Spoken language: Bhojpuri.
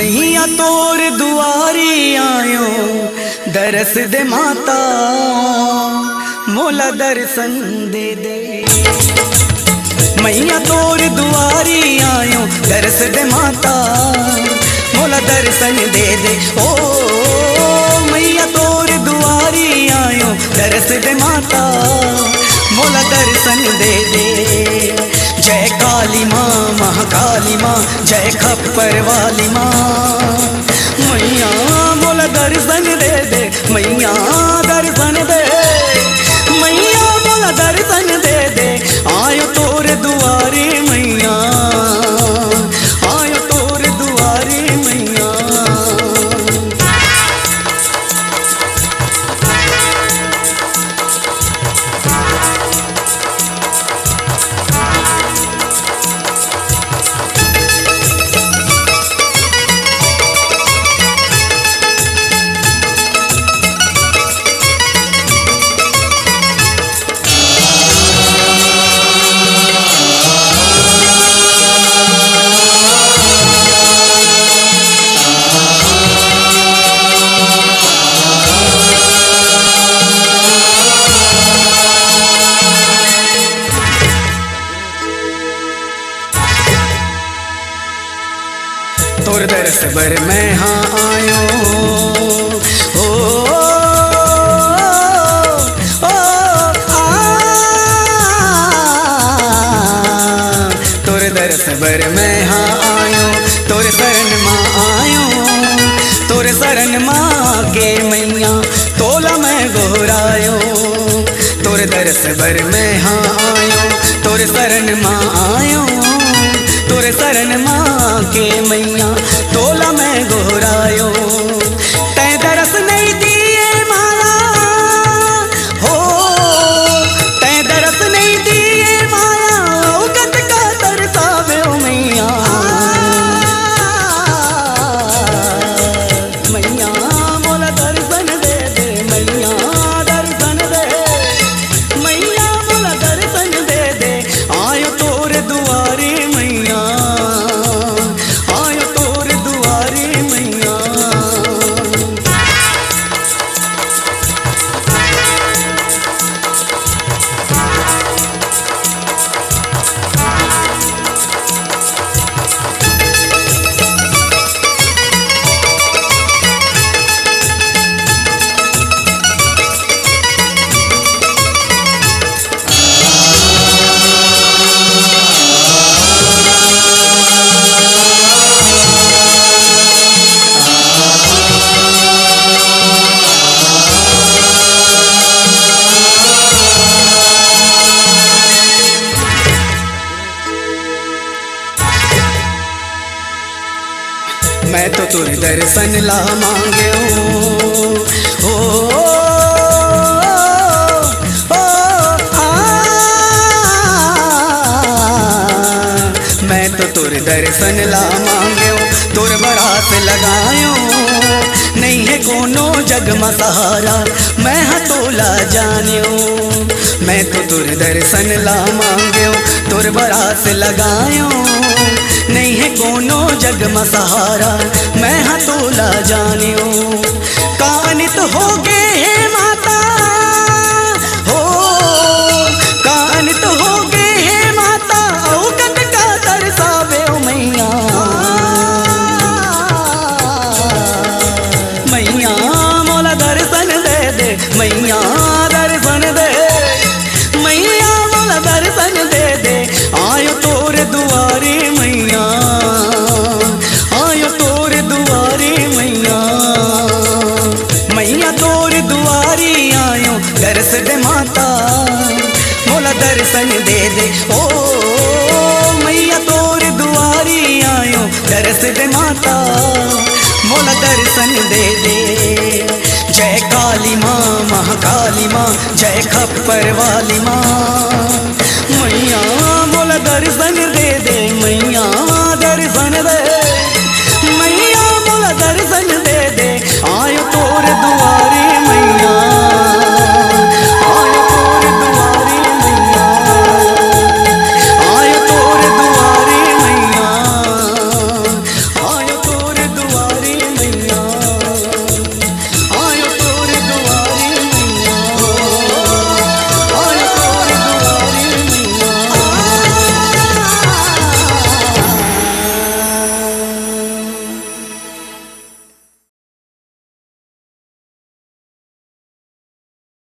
मैया तोर दुआरी आयो दरस दे माता मोला दर्शन दे दे। मैया तोर दुआरी आयो दरस दे माता मोला दर्शन दे दे। ओ मैया तोर दुआरी आयो दरस दे माता मोला दर्शन दे दे। जय काली माँ महाकाली माँ जय खप्पर वाली माँ मैया मोला दर्शन दे दे। मैया दर्शन दे मैया मोला दर्शन दे दे। आयो तोर दुआरे मैया आयो तोर दुआरे मैया। तोर दरस बर मैं हाँ आयो ओ, तोर दरस बर मैं हाँ आयो तोर शरण माँ आयो तोर शरण माँ के मैया तोला मैं गोहरायो। तोर दरस बर मैं हाँ आयो तोर शरण माँ आयो तोरे शरण माँ के मैया तोला मैं गोहरायो। तै दरस नहीं दिए माला हो तै दरस नहीं दिए माला औगत का तरसावे ओ मैया। मैया मोला दर्शन दे दे मैया दर्शन दे मैया मोला दर्शन दे दे। आयो तोरे दुआरे मैया आयो तोर दुआरे मैया। मैं तो तुर दर्शन ला मांगे ओ, मैं तो तुर दर्शन ला मांगे तुर बरात लगायो। नहीं है कोनो जग में सहारा मैं हाँ तोला जानियो। मैं तो तुर दर्शन ला मांगे तुर बरात लगायो। नहीं है कोनो जग में सहारा मैं हाँ तोला जानियो। कानित हो गए है माता हो कानित हो गए है माता औगत का तरसावे ओ मैया। मैया मोला दर्शन दे दे मैया दर्शन दे मैया मोला दर्शन दे दे। आयो तोर दुआरे मैया आयो तोर दुआरे मैया। मैया तोर दुआरी आयो दरस दे माता मोला दर्शन दे दे। ओ मैया तोर दुआरी आयो दरस दे माता मोला दर्शन दे दे। जय काली माँ महाकाली माँ जय खप्पर वाली माँ मैया मोला दर्शन दे दे मैया।